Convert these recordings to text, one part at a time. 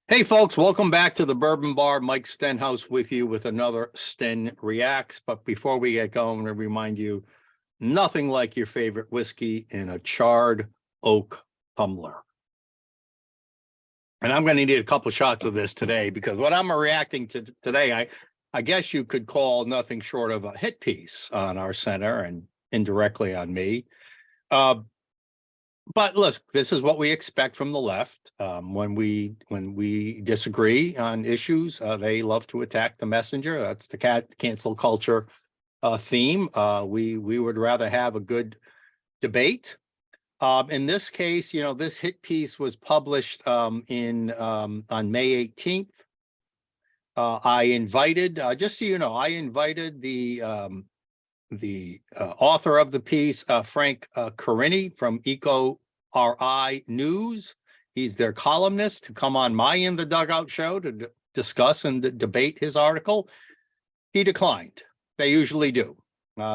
Hey folks, welcome back to the Bourbon Bar. Mike Stenhouse with you with another Sten Reacts. But before we get going, I remind you, nothing like your favorite whiskey in a charred oak tumbler. And I'm going to need a couple shots of this today because what I'm reacting to today, I guess you could call nothing short of a hit piece on our center and indirectly on me. But look, this is what we expect from the left. When we disagree on issues, they love to attack the messenger. That's the cancel culture theme. We would rather have a good debate. In this case, you know, this hit piece was published on May 18th. I invited, just so you know, I invited the author of the piece, Frank Carini from EcoRI News. He's their columnist, to come on my In the Dugout show to discuss and debate his article. He declined. They usually do.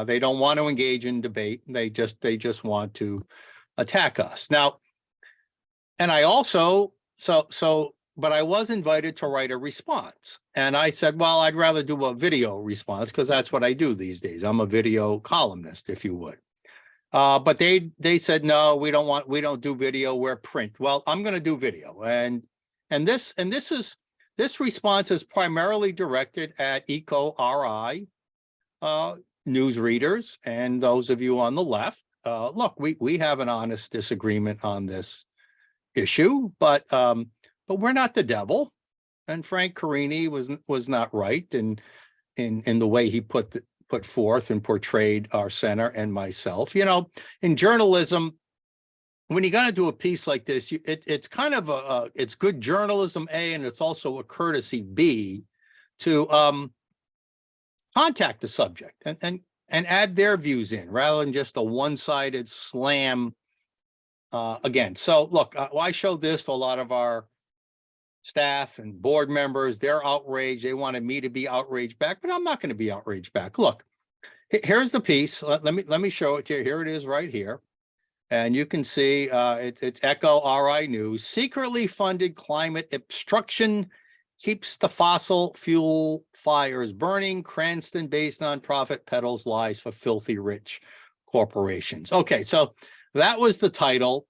They don't want to engage in debate. They just want to attack us. Now, and I also, but I was invited to write a response. And I said, well, I'd rather do a video response because that's what I do these days. I'm a video columnist, if you would. But they said, no, we don't do video, we're print. Well, I'm going to do video. And this response is primarily directed at EcoRI news readers and those of you on the left. Look, we have an honest disagreement on this issue, but we're not the devil. And Frank Carini was not right in the way he put forth and portrayed our center and myself. You know, in journalism, when you're going to do a piece like this, it's kind of it's good journalism, A, and it's also a courtesy, B, to contact the subject and add their views in rather than just a one-sided slam. Again, so look, I showed this to a lot of our staff and board members. They're outraged. They wanted me to be outraged back, but I'm not going to be outraged back. Look, here's the piece. Let me show it to you. Here it is right here. And you can see it's EcoRI News. Secretly funded climate obstruction keeps the fossil fuel fires burning. Cranston-based nonprofit peddles lies for filthy rich corporations. Okay, so that was the title.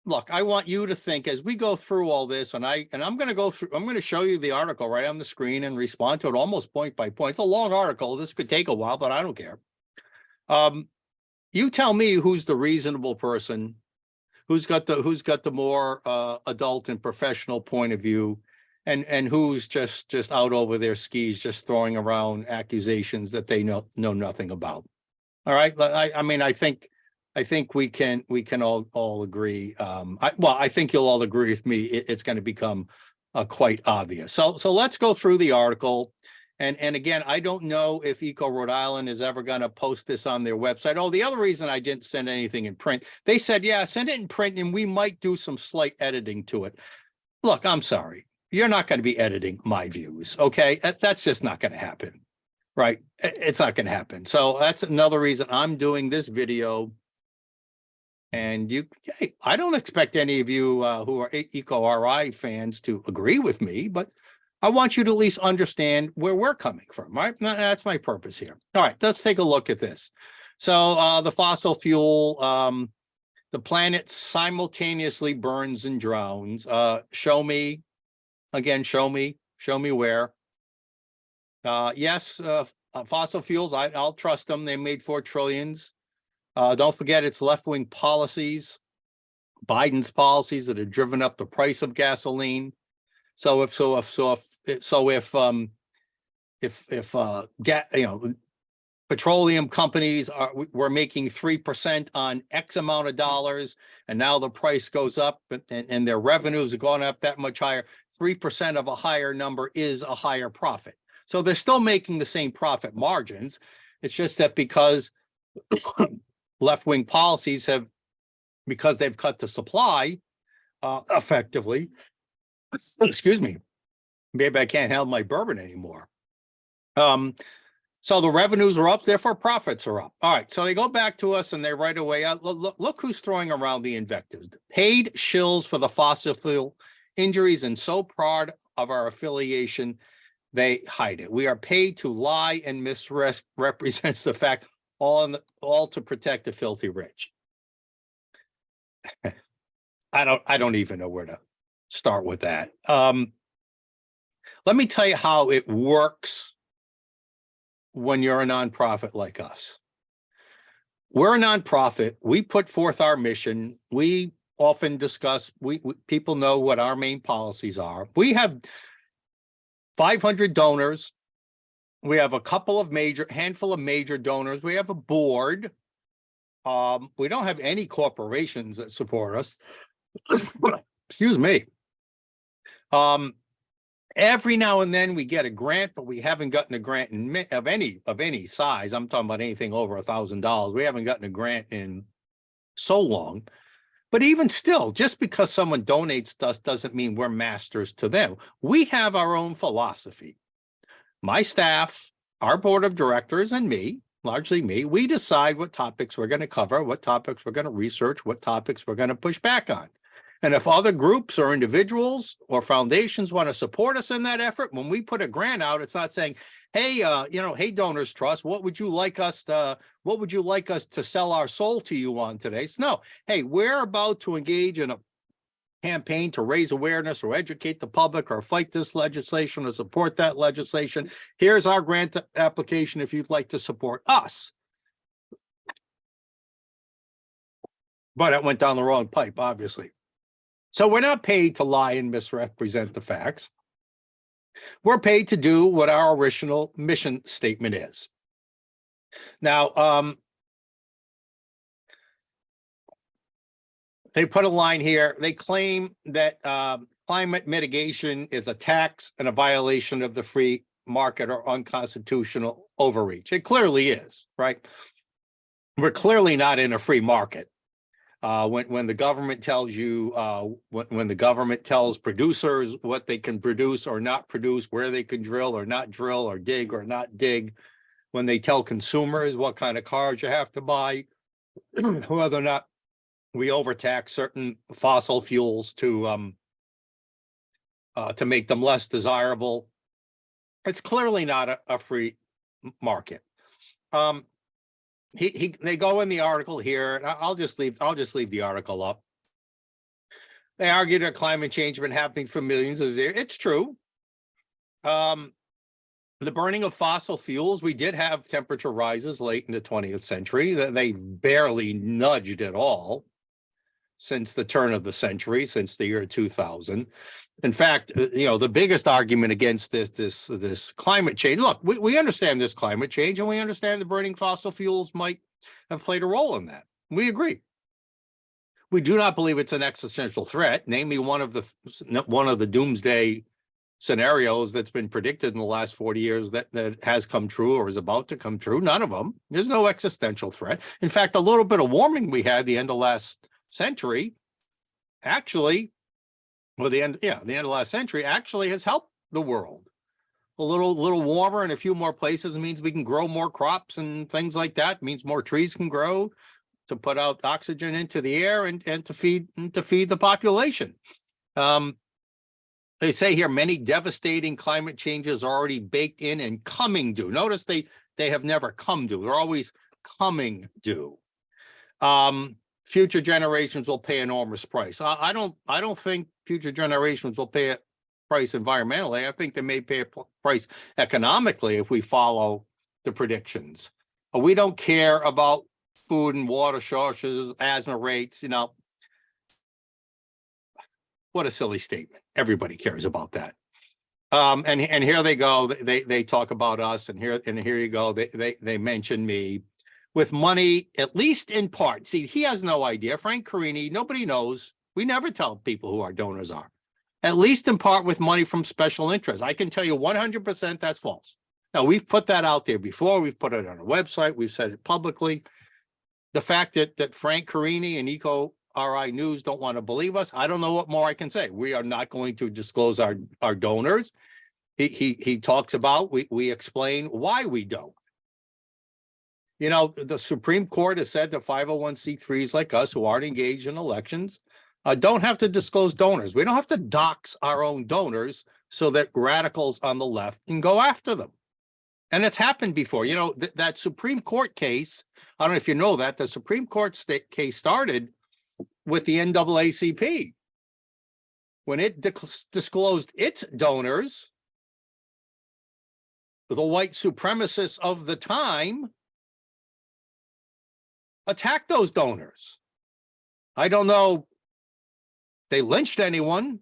Look, I want you to think as we go through all this, and I'm going to go through, I'm going to show you the article right on the screen and respond to it almost point by point. It's a long article. This could take a while, but I don't care. You tell me who's the reasonable person, who's got the more adult and professional point of view, and who's just out over their skis, just throwing around accusations that they know nothing about. All right. I mean, I think we can all agree. I think you'll all agree with me. It's going to become quite obvious. So let's go through the article. And again, I don't know if Eco Rhode Island is ever going to post this on their website. Oh, the other reason I didn't send anything in print, they said, yeah, send it in print and we might do some slight editing to it. Look, I'm sorry. You're not going to be editing my views. Okay. That's just not going to happen. Right. It's not going to happen. So that's another reason I'm doing this video. And I don't expect any of you who are EcoRI fans to agree with me, but I want you to at least understand where we're coming from, right? That's my purpose here. All right, let's take a look at this. So the fossil fuel, the planet simultaneously burns and drowns. Show me, again, show me where. Yes, fossil fuels, I'll trust them. They made $4 trillion. Don't forget it's left-wing policies, Biden's policies that have driven up the price of gasoline. So if petroleum companies were making 3% on X amount of dollars, and now the price goes up and their revenues are going up that much higher, 3% of a higher number is a higher profit. So they're still making the same profit margins. It's just that because left-wing policies because they've cut the supply effectively, excuse me, maybe I can't handle my bourbon anymore. So the revenues are up, therefore profits are up. All right, so they go back to us and they right away, look who's throwing around the invectives. Paid shills for the fossil fuel injuries and so proud of our affiliation, they hide it. We are paid to lie and misrepresents the fact, all to protect the filthy rich. I don't even know where to start with that. Let me tell you how it works when you're a nonprofit like us. We're a nonprofit. We put forth our mission. We often discuss, people know what our main policies are. We have 500 donors. We have a handful of major donors. We have a board. We don't have any corporations that support us. Excuse me. Every now and then we get a grant, but we haven't gotten a grant of any size. I'm talking about anything over $1,000. We haven't gotten a grant in so long. But even still, just because someone donates to us doesn't mean we're masters to them. We have our own philosophy. My staff, our board of directors, and me, largely me, we decide what topics we're going to cover, what topics we're going to research, what topics we're going to push back on. And if other groups or individuals or foundations want to support us in that effort, when we put a grant out, it's not saying, hey, hey, Donors Trust, what would you like us to sell our soul to you on today? So no, hey, we're about to engage in a campaign to raise awareness or educate the public or fight this legislation or support that legislation. Here's our grant application if you'd like to support us. But it went down the wrong pipe, obviously. So we're not paid to lie and misrepresent the facts. We're paid to do what our original mission statement is. Now, they put a line here. They claim that climate mitigation is a tax and a violation of the free market or unconstitutional overreach. It clearly is, right? We're clearly not in a free market. When the government tells you, when the government tells producers what they can produce or not produce, where they can drill or not drill, or dig or not dig, when they tell consumers what kind of cars you have to buy, whether or not we overtax certain fossil fuels to make them less desirable, it's clearly not a free market. They go in the article here, and I'll just leave the article up. They argue that climate change has been happening for millions of years. It's true. The burning of fossil fuels, we did have temperature rises late in the 20th century. They barely nudged at all since the turn of the century, since the year 2000. In fact, the biggest argument against this climate change, look, we understand this climate change, and we understand the burning fossil fuels might have played a role in that. We agree. We do not believe it's an existential threat. Name me one of the doomsday scenarios that's been predicted in the last 40 years that has come true or is about to come true. None of them. There's no existential threat. In fact, a little bit of warming we had the end of last century, actually, well, the end of last century actually has helped the world. A little warmer in a few more places means we can grow more crops and things like that. It means more trees can grow to put out oxygen into the air and to feed the population. They say here many devastating climate changes are already baked in and coming due. Notice they have never come due. They're always coming due. Future generations will pay an enormous price. I don't think future generations will pay a price environmentally. I think they may pay a price economically if we follow the predictions. We don't care about food and water shortages, asthma rates. What a silly statement. Everybody cares about that. And here they go. They talk about us, and here you go. They mention me. With money, at least in part. See, he has no idea. Frank Carini, nobody knows. We never tell people who our donors are. At least in part with money from special interests. I can tell you 100% that's false. Now, we've put that out there before. We've put it on our website. We've said it publicly. The fact that Frank Carini and EcoRI News don't want to believe us, I don't know what more I can say. We are not going to disclose our donors. He talks about, we explain why we don't. The Supreme Court has said that 501c3s like us who aren't engaged in elections don't have to disclose donors. We don't have to dox our own donors so that radicals on the left can go after them. And it's happened before. You know, that Supreme Court case, I don't know if you know that, the Supreme Court case started with the NAACP. When it disclosed its donors, the white supremacists of the time attacked those donors. I don't know, they lynched anyone.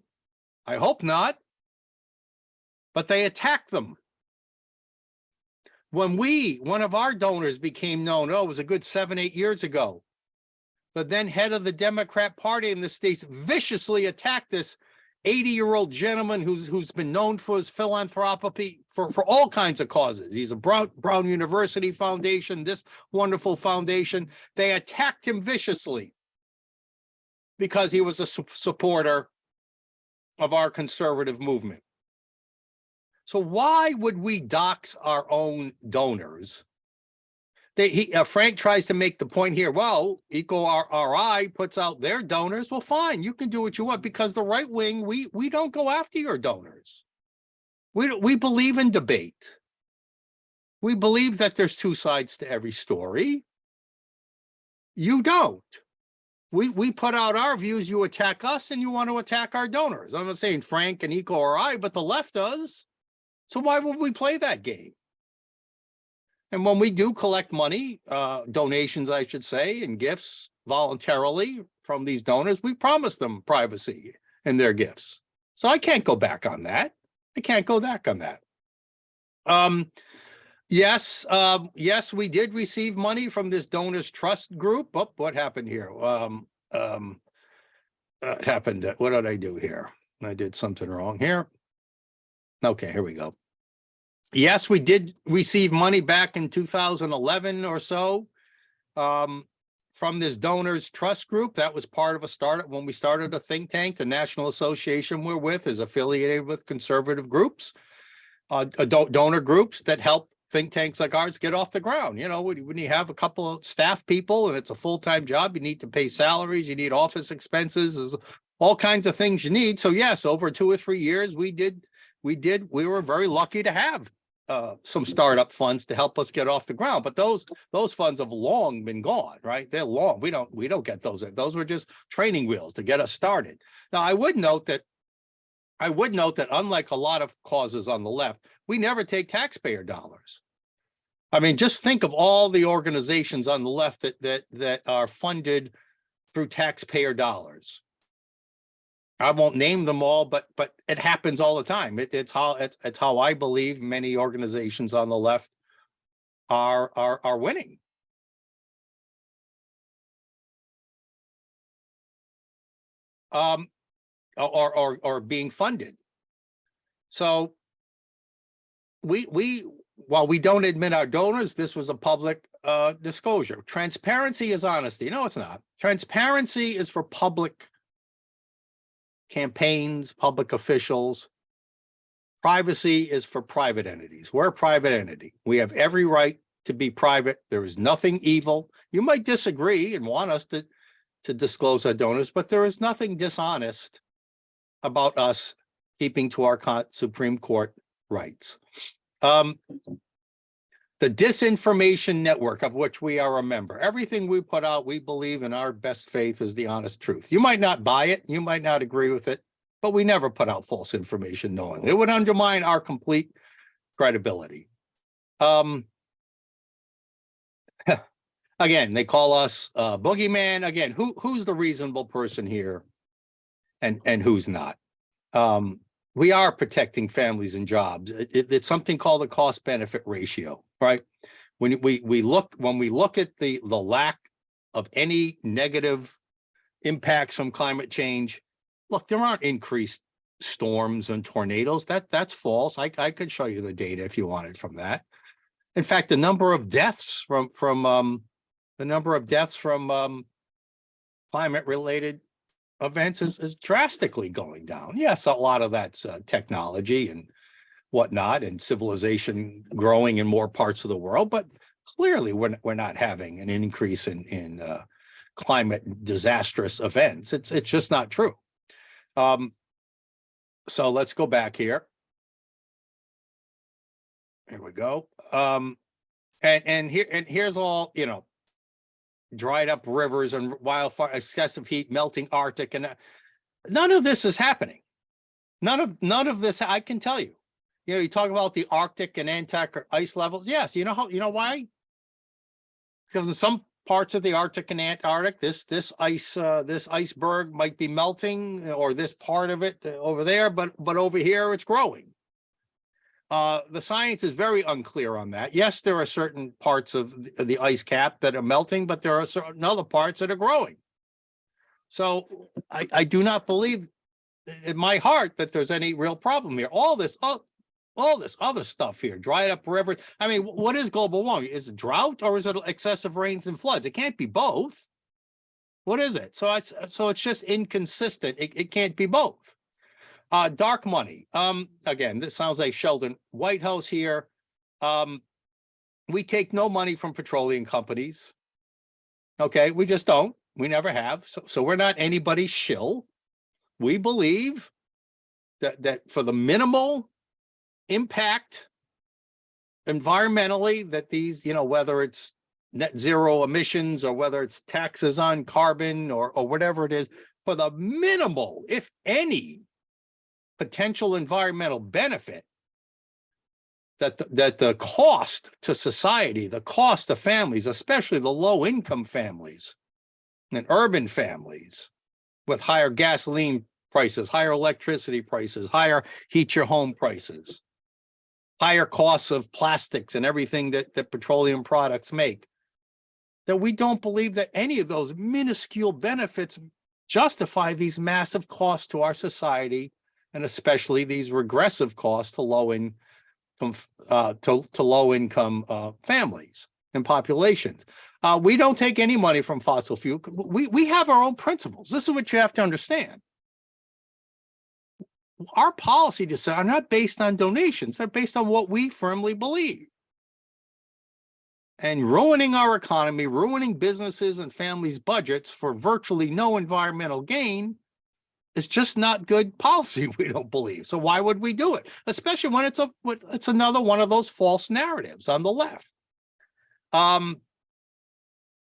I hope not. But they attacked them. When one of our donors became known, it was a good 7-8 years ago, the then head of the Democrat Party in the States viciously attacked this 80-year-old gentleman who's been known for his philanthropy for all kinds of causes. He's a Brown University Foundation, this wonderful foundation. They attacked him viciously because he was a supporter of our conservative movement. So why would we dox our own donors? Frank tries to make the point here, well, EcoRI puts out their donors. Well, fine, you can do what you want, because the right wing, we don't go after your donors. We believe in debate. We believe that there's two sides to every story. You don't. We put out our views, you attack us, and you want to attack our donors. I'm not saying Frank and EcoRI, but the left does. So why would we play that game? And when we do collect money, donations, I should say, and gifts voluntarily from these donors, we promise them privacy in their gifts. So I can't go back on that. I can't go back on that. Yes, we did receive money from this donors trust group. Oh, what happened here? What happened? What did I do here? I did something wrong here. Okay, here we go. Yes, we did receive money back in 2011 or so from this donors trust group. That was part of a startup when we started a think tank. The national association we're with is affiliated with conservative groups, donor groups that help think tanks like ours get off the ground. You know, when you have a couple of staff people and it's a full-time job, you need to pay salaries, you need office expenses, there's all kinds of things you need. So yes, over 2 or 3 years, we were very lucky to have some startup funds to help us get off the ground, but those funds have long been gone, right? They're long. We don't get those. Those were just training wheels to get us started. Now, I would note that unlike a lot of causes on the left, we never take taxpayer dollars. I mean, just think of all the organizations on the left that are funded through taxpayer dollars. I won't name them all, but it happens all the time. It's how I believe many organizations on the left are winning. Or being funded. So while we don't admit our donors, this was a public disclosure. Transparency is honesty. No, it's not. Transparency is for public campaigns, public officials. Privacy is for private entities. We're a private entity. We have every right to be private. There is nothing evil. You might disagree and want us to disclose our donors, but there is nothing dishonest about us keeping to our Supreme Court rights. The disinformation network of which we are a member, everything we put out, we believe in our best faith is the honest truth. You might not buy it, you might not agree with it, but we never put out false information knowing it would undermine our complete credibility. Again, they call us boogeyman. Again, who's the reasonable person here and who's not? We are protecting families and jobs. It's something called the cost-benefit ratio, right? When we look at the lack of any negative impacts from climate change, look, there aren't increased storms and tornadoes. That's false. I could show you the data if you wanted from that. In fact, the number of deaths from climate-related events is drastically going down. Yes, a lot of that's technology and whatnot, and civilization growing in more parts of the world, but clearly we're not having an increase in climate disastrous events. It's just not true. So let's go back here. Here we go. And here's all, dried up rivers and wildfire, excessive heat, melting Arctic, and none of this is happening. None of this, I can tell you. You talk about the Arctic and Antarctic ice levels. Yes, you know why? Because in some parts of the Arctic and Antarctic, this iceberg might be melting, or this part of it over there, but over here it's growing. The science is very unclear on that. Yes, there are certain parts of the ice cap that are melting, but there are certain other parts that are growing. So I do not believe in my heart that there's any real problem here. All this other stuff here, dried up rivers. I mean, what is global warming? Is it drought, or is it excessive rains and floods? It can't be both. What is it? So it's just inconsistent. It can't be both. Dark money. Again, this sounds like Sheldon Whitehouse here. We take no money from petroleum companies. Okay, we just don't. We never have. So we're not anybody's shill. We believe that for the minimal impact environmentally, that these, whether it's net zero emissions or whether it's taxes on carbon or whatever it is, for the minimal, if any, potential environmental benefit, that the cost to society, the cost of families, especially the low income families and urban families with higher gasoline prices, higher electricity prices, higher heat your home prices, higher costs of plastics and everything that petroleum products make, that we don't believe that any of those minuscule benefits justify these massive costs to our society, and especially these regressive costs to low income families and populations. We don't take any money from fossil fuel. We have our own principles. This is what you have to understand. Our policy decisions are not based on donations. They're based on what we firmly believe. And ruining our economy, ruining businesses and families' budgets for virtually no environmental gain is just not good policy, we don't believe. So why would we do it? Especially when it's another one of those false narratives on the left.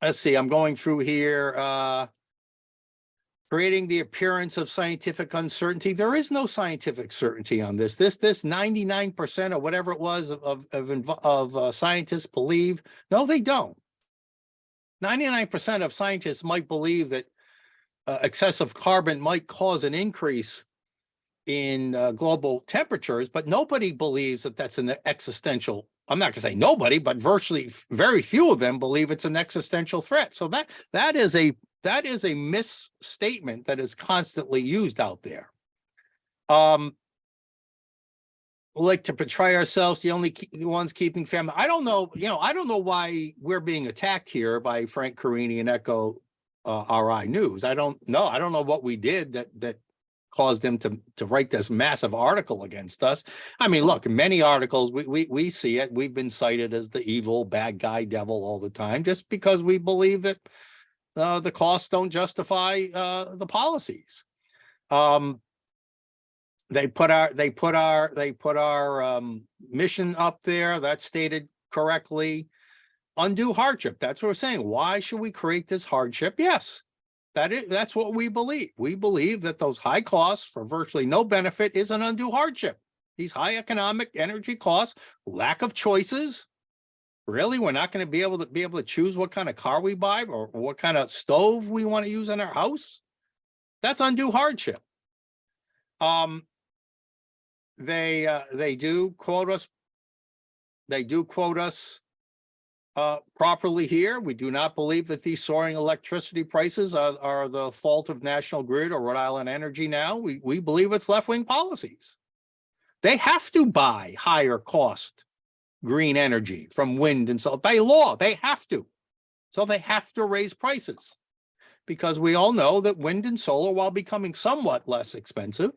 Let's see, I'm going through here. Creating the appearance of scientific uncertainty. There is no scientific certainty on this. This 99% or whatever it was of scientists believe. No, they don't. 99% of scientists might believe that excessive carbon might cause an increase in global temperatures, but nobody believes that that's an existential. I'm not going to say nobody, but virtually very few of them believe it's an existential threat. So that is a misstatement that is constantly used out there. Like to portray ourselves the only ones keeping family. I don't know. I don't know why we're being attacked here by Frank Carini and EcoRI News. I don't know. I don't know what we did that caused them to write this massive article against us. I mean, look, many articles we see it. We've been cited as the evil bad guy devil all the time, just because we believe that the costs don't justify the policies. They put our mission up there. That's stated correctly. Undue hardship. That's what we're saying. Why should we create this hardship? Yes, that's what we believe. We believe that those high costs for virtually no benefit is an undue hardship. These high economic energy costs, lack of choices. Really, we're not going to be able to choose what kind of car we buy or what kind of stove we want to use in our house. That's undue hardship. They do quote us. They do quote us properly here. We do not believe that these soaring electricity prices are the fault of National Grid or Rhode Island Energy now. We believe it's left-wing policies. They have to buy higher cost green energy from wind and solar. By law, they have to. So they have to raise prices, because we all know that wind and solar, while becoming somewhat less expensive,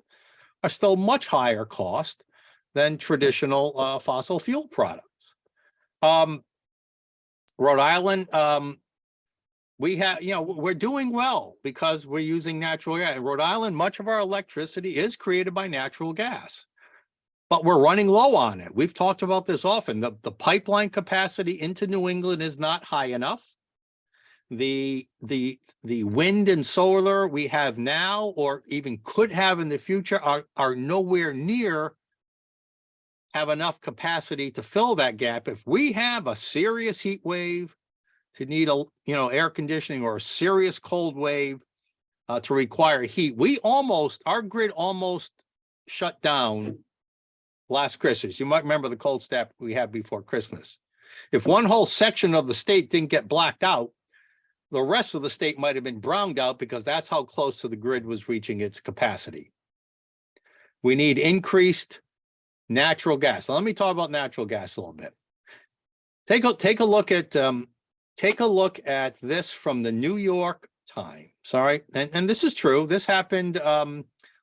are still much higher cost than traditional fossil fuel products. Rhode Island we have, we're doing well because we're using natural gas. In Rhode Island, much of our electricity is created by natural gas, but we're running low on it. We've talked about this often. The pipeline capacity into New England is not high enough. The wind and solar we have now, or even could have in the future, are nowhere near have enough capacity to fill that gap. If we have a serious heat wave to need air conditioning, or a serious cold wave to require heat, our grid almost shut down last Christmas. You might remember the cold snap we had before Christmas. If one whole section of the state didn't get blacked out, the rest of the state might have been browned out, because that's how close to the grid was reaching its capacity. We need increased natural gas. Now, let me talk about natural gas a little bit. Take a look at this from the New York Times. All right, and this is true. This happened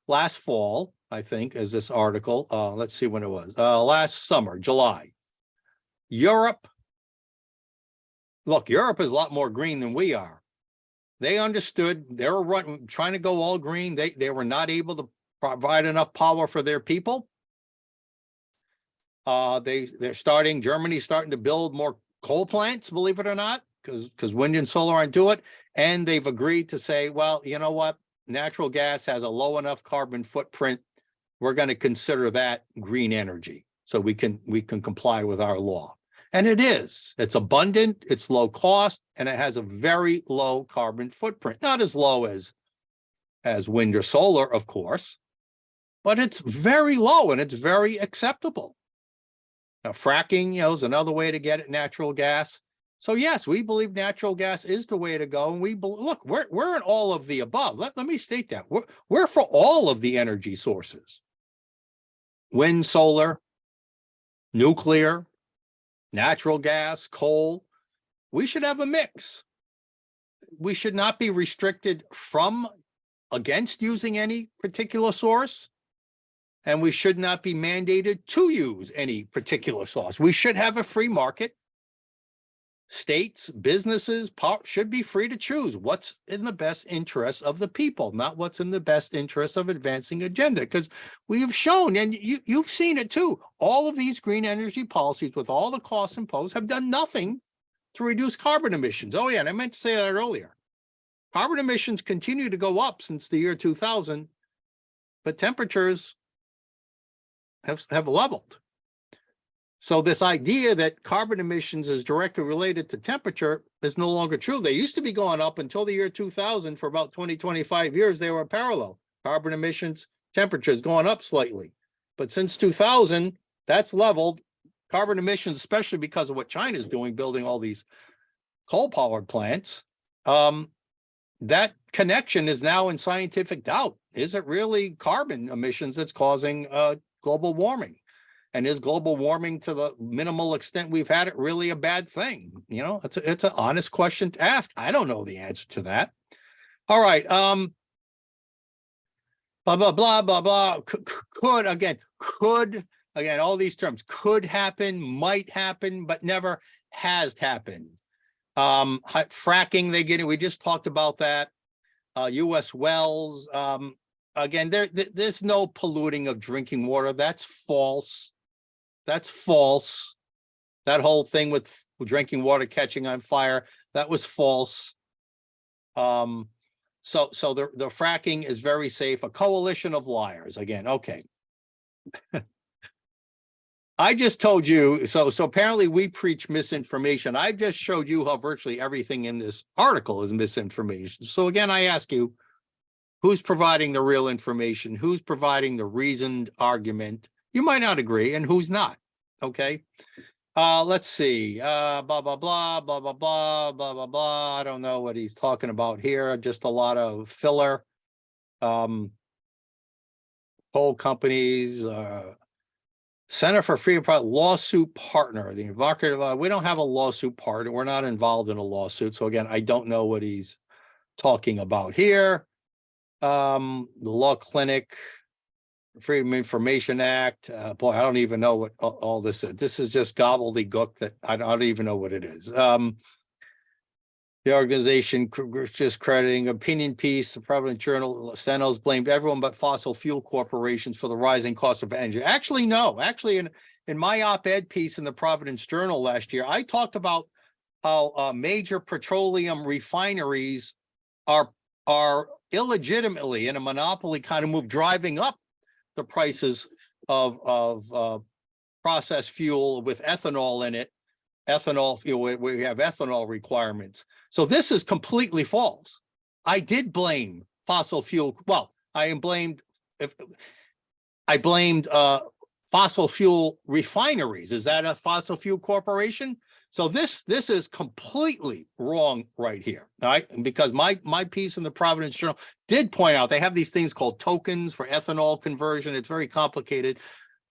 last fall, I think, is this article. Let's see when it was. Last summer, July. Europe. Look, Europe is a lot more green than we are. They understood they were trying to go all green. They were not able to provide enough power for their people. Germany's starting to build more coal plants, believe it or not, because wind and solar aren't doing it. And they've agreed to say, well, you know what? Natural gas has a low enough carbon footprint. We're going to consider that green energy, so we can comply with our law. And it's abundant, it's low cost, and it has a very low carbon footprint. Not as low as wind or solar, of course, but it's very low and it's very acceptable. Now, fracking, is another way to get at natural gas. So yes, we believe natural gas is the way to go. And we're in all of the above. Let me state that. We're for all of the energy sources. Wind, solar, nuclear, natural gas, coal. We should have a mix. We should not be restricted against using any particular source. And we should not be mandated to use any particular source. We should have a free market. States, businesses should be free to choose what's in the best interest of the people, not what's in the best interest of advancing agenda. Because we have shown, and you've seen it too, all of these green energy policies with all the costs imposed have done nothing to reduce carbon emissions. Oh yeah, and I meant to say that earlier. Carbon emissions continue to go up since the year 2000, but temperatures have leveled. So this idea that carbon emissions is directly related to temperature is no longer true. They used to be going up until the year 2000. For about 25 years, they were parallel. Carbon emissions, temperatures going up slightly. But since 2000, that's leveled. Carbon emissions, especially because of what China's doing, building all these coal-powered plants, that connection is now in scientific doubt. Is it really carbon emissions that's causing global warming? And is global warming, to the minimal extent we've had it, really a bad thing? It's an honest question to ask. I don't know the answer to that. All right. Blah, blah, blah, blah, blah. Could, all these terms. Could happen, might happen, but never has happened. Fracking, we just talked about that. U.S. wells. Again, there's no polluting of drinking water. That's false. That's false. That whole thing with drinking water catching on fire, that was false. So the fracking is very safe. A coalition of liars. Again, okay. I just told you, so apparently we preach misinformation. I've just showed you how virtually everything in this article is misinformation. So again, I ask you, who's providing the real information? Who's providing the reasoned argument? You might not agree, and who's not, okay? Let's see, blah, blah, blah, blah, blah, blah, blah, blah, blah. I don't know what he's talking about here. Just a lot of filler. Coal companies, Center for Free and Privacy lawsuit partner. The evocative, we don't have a lawsuit partner. We're not involved in a lawsuit. So again, I don't know what he's talking about here. The Law Clinic, Freedom of Information Act. Boy, I don't even know what all this is. This is just gobbledygook that I don't even know what it is. The organization just crediting opinion piece, the Providence Journal, Stenos blamed everyone but fossil fuel corporations for the rising cost of energy. Actually, no. Actually, in my op-ed piece in the Providence Journal last year, I talked about how major petroleum refineries are illegitimately in a monopoly kind of move, driving up the prices of processed fuel with ethanol in it. Ethanol fuel, we have ethanol requirements. So this is completely false. I did blame fossil fuel. Well, I blamed fossil fuel refineries. Is that a fossil fuel corporation? So this is completely wrong right here, all right? Because my piece in the Providence Journal did point out they have these things called tokens for ethanol conversion. It's very complicated,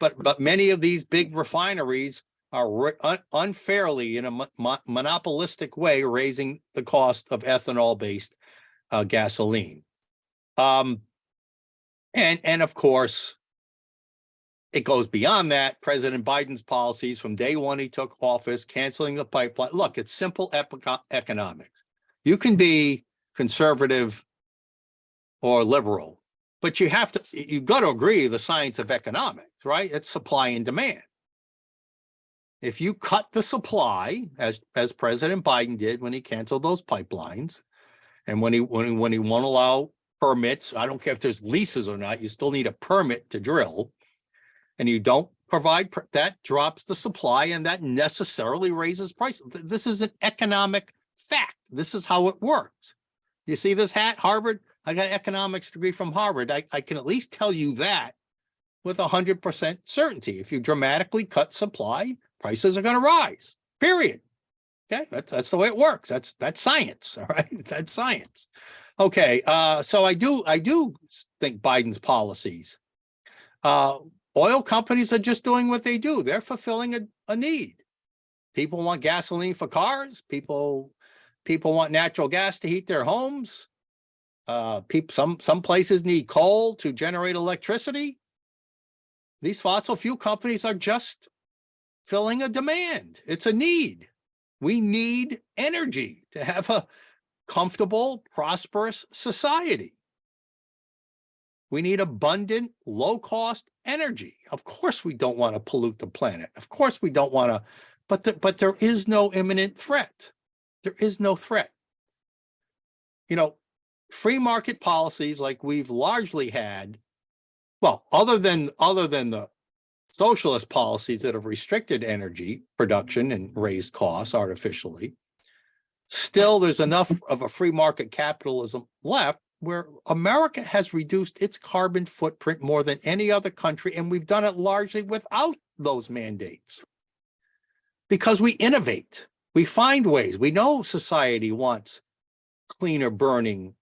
but many of these big refineries are unfairly in a monopolistic way raising the cost of ethanol-based gasoline. And of course, it goes beyond that. President Biden's policies from day one he took office, canceling the pipeline. Look, it's simple economics. You can be conservative or liberal, but you've got to agree the science of economics, right? It's supply and demand. If you cut the supply, as President Biden did when he canceled those pipelines, and when he won't allow permits, I don't care if there's leases or not, you still need a permit to drill, and you don't provide, that drops the supply, and that necessarily raises prices. This is an economic fact. This is how it works. You see this hat, Harvard? I got an economics degree from Harvard. I can at least tell you that with 100% certainty. If you dramatically cut supply, prices are going to rise, period. Okay, that's the way it works. That's science, all right? That's science. Okay, so I do think Biden's policies, oil companies are just doing what they do. They're fulfilling a need. People want gasoline for cars. People want natural gas to heat their homes. Some places need coal to generate electricity. These fossil fuel companies are just filling a demand. It's a need. We need energy to have a comfortable, prosperous society. We need abundant, low-cost energy. Of course, we don't want to pollute the planet. Of course, we don't want to, but there is no imminent threat. There is no threat. You know, free market policies like we've largely had, well, other than the socialist policies that have restricted energy production and raised costs artificially, still there's enough of a free market capitalism left where America has reduced its carbon footprint more than any other country, and we've done it largely without those mandates. Because we innovate, we find ways. We know society wants cleaner burning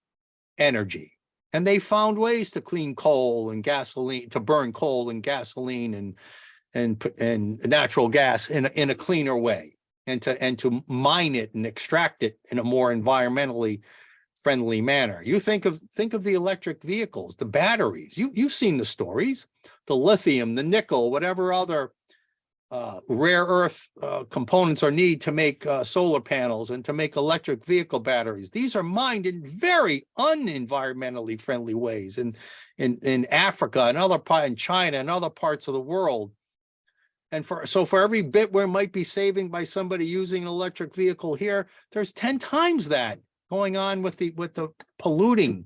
energy, and they found ways to clean coal and gasoline, to burn coal and gasoline and natural gas in a cleaner way, and to mine it and extract it in a more environmentally friendly manner. You think of the electric vehicles, the batteries. You've seen the stories, the lithium, the nickel, whatever other rare earth components are needed to make solar panels and to make electric vehicle batteries. These are mined in very unenvironmentally friendly ways in Africa and in China and other parts of the world. And for every bit where it might be saving by somebody using an electric vehicle here, there's 10 times that going on with the polluting,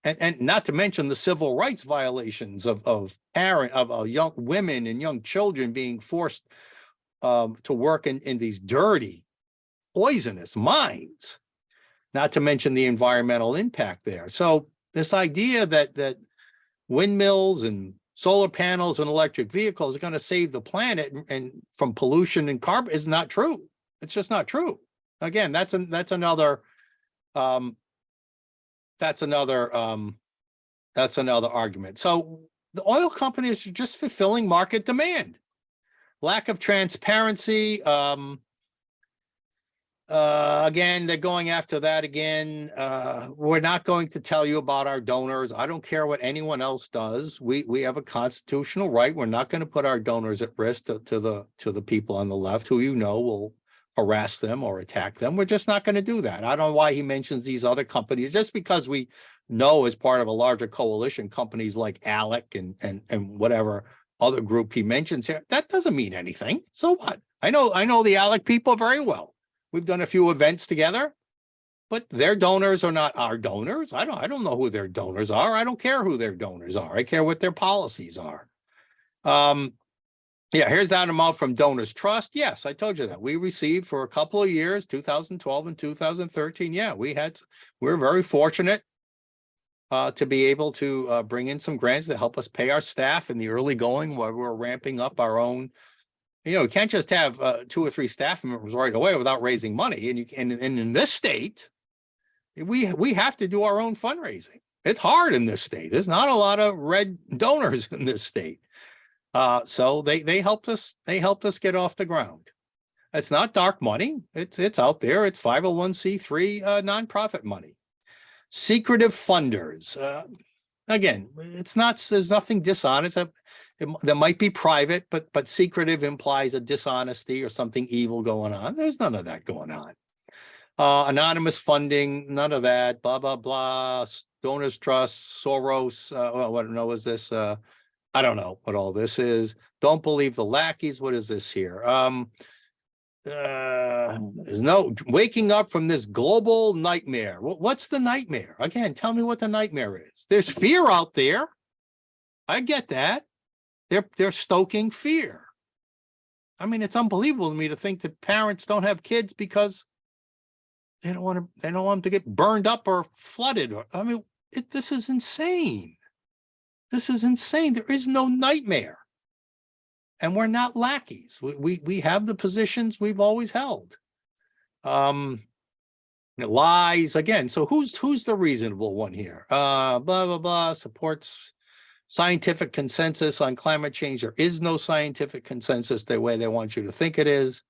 and not to mention the civil rights violations of young women and young children being forced to work in these dirty, poisonous mines, not to mention the environmental impact there. So this idea that windmills and solar panels and electric vehicles are going to save the planet and from pollution and carbon is not true. It's just not true. Again, that's another argument. So the oil companies are just fulfilling market demand. Lack of transparency. Again, they're going after that again. We're not going to tell you about our donors. I don't care what anyone else does. We have a constitutional right. We're not going to put our donors at risk to the people on the left who will harass them or attack them. We're just not going to do that. I don't know why he mentions these other companies, just because we know as part of a larger coalition, companies like ALEC and whatever other group he mentions here, that doesn't mean anything. So what? I know the ALEC people very well. We've done a few events together, but their donors are not our donors. I don't know who their donors are. I don't care who their donors are. I care what their policies are. Yeah, here's that amount from Donors Trust. Yes, I told you that. We received for a couple of years, 2012 and 2013. Yeah, we're very fortunate to be able to bring in some grants to help us pay our staff in the early going while we're ramping up our own. You can't just have 2 or 3 staff members right away without raising money. And in this state, we have to do our own fundraising. It's hard in this state. There's not a lot of red donors in this state. So they helped us. They helped us get off the ground. It's not dark money. It's out there. It's 501c3 nonprofit money. Secretive funders. Again, it's not. There's nothing dishonest. There might be private, but secretive implies a dishonesty or something evil going on. There's none of that going on. Anonymous funding, none of that. Blah blah blah. Donors Trust, Soros. What no is this? I don't know what all this is. Don't believe the lackeys. What is this here? There's no waking up from this global nightmare. What's the nightmare? Again, tell me what the nightmare is. There's fear out there. I get that. They're stoking fear. I mean, it's unbelievable to me to think that parents don't have kids because they don't want them to get burned up or flooded. I mean, this is insane. This is insane. There is no nightmare. And we're not lackeys. We have the positions we've always held. Lies again. So who's the reasonable one here? Blah, blah, blah, supports scientific consensus on climate change. There is no scientific consensus the way they want you to think it is.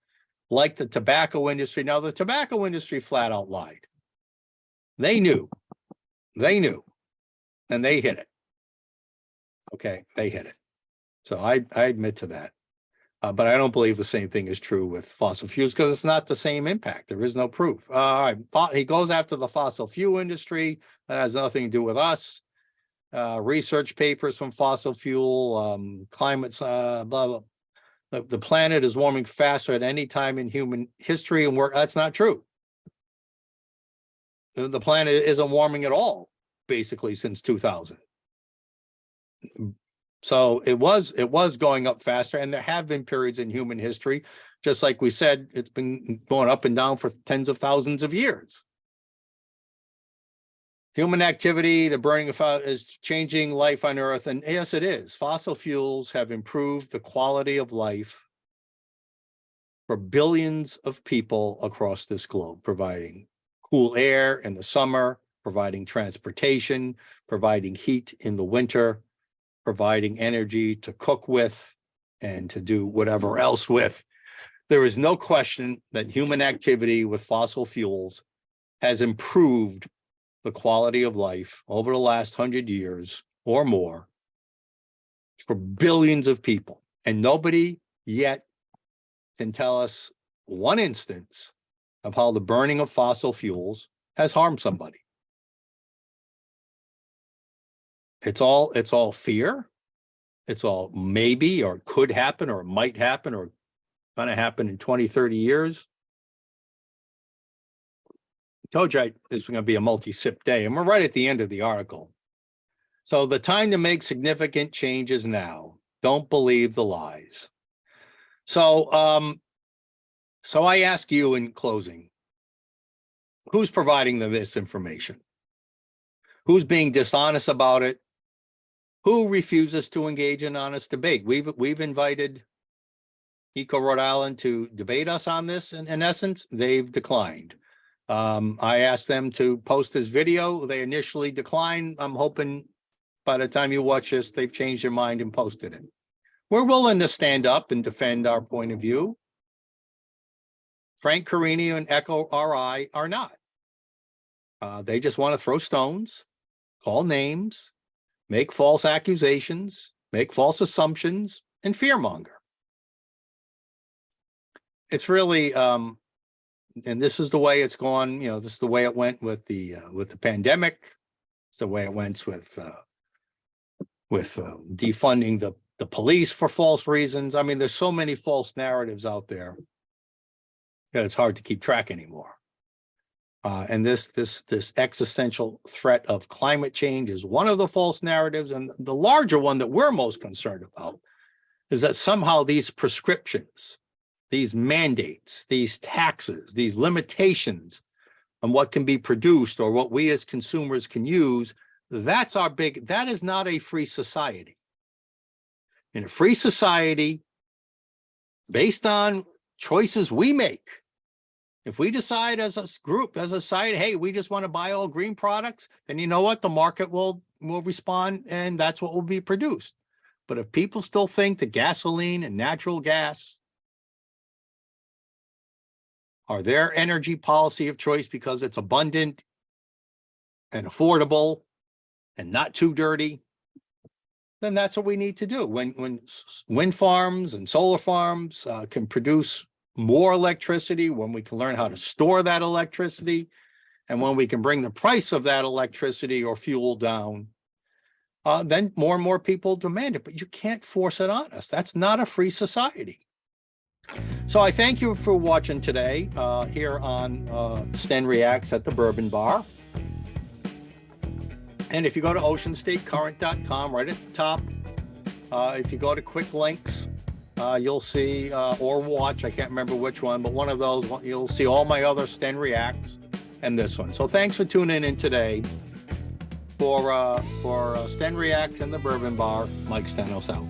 Like the tobacco industry. Now, the tobacco industry flat out lied. They knew. And they hit it. Okay, they hit it. So I admit to that. But I don't believe the same thing is true with fossil fuels because it's not the same impact. There is no proof. All right, he goes after the fossil fuel industry. That has nothing to do with us. Research papers from fossil fuel, climate, blah, blah. The planet is warming faster at any time in human history, and that's not true. The planet isn't warming at all, basically, since 2000. So it was going up faster, and there have been periods in human history, just like we said, it's been going up and down for tens of thousands of years. Human activity, the burning of fossil is changing life on Earth, and yes, it is. Fossil fuels have improved the quality of life for billions of people across this globe, providing cool air in the summer, providing transportation, providing heat in the winter, providing energy to cook with and to do whatever else with. There is no question that human activity with fossil fuels has improved the quality of life over the last 100 years or more for billions of people. And nobody yet can tell us one instance of how the burning of fossil fuels has harmed somebody. It's all fear. It's all maybe or could happen or might happen or going to happen in 20, 30 years. I told you this was going to be a multi-sip day, and we're right at the end of the article. So the time to make significant changes now. Don't believe the lies. So I ask you in closing, who's providing them this information? Who's being dishonest about it? Who refuses to engage in honest debate? We've invited Eco Rhode Island to debate us on this. In essence, they've declined. I asked them to post this video. They initially declined. I'm hoping by the time you watch this, they've changed their mind and posted it. We're willing to stand up and defend our point of view. Frank Carini and EcoRI are not. They just want to throw stones, call names, make false accusations, make false assumptions, and fearmonger. It's really and this is the way it's gone. This is the way it went with the pandemic. It's the way it went with defunding the police for false reasons. I mean, there's so many false narratives out there that it's hard to keep track anymore. And this existential threat of climate change is one of the false narratives. And the larger one that we're most concerned about is that somehow these prescriptions, these mandates, these taxes, these limitations on what can be produced or what we as consumers can use, that is not a free society. In a free society, based on choices we make, if we decide as a group, as a society, hey, we just want to buy all green products, then you know what? The market will respond, and that's what will be produced. But if people still think that gasoline and natural gas are their energy policy of choice because it's abundant and affordable and not too dirty, then that's what we need to do. When wind farms and solar farms can produce more electricity, when we can learn how to store that electricity, and when we can bring the price of that electricity or fuel down, then more and more people demand it. But you can't force it on us. That's not a free society. So I thank you for watching today here on Sten Reacts at the Bourbon Bar. And if you go to oceanstatecurrent.com, right at the top, if you go to quick links, you'll see, or watch, I can't remember which one, but one of those, you'll see all my other Sten Reacts and this one. So thanks for tuning in today. For Sten Reacts and the Bourbon Bar, Mike Stenos out.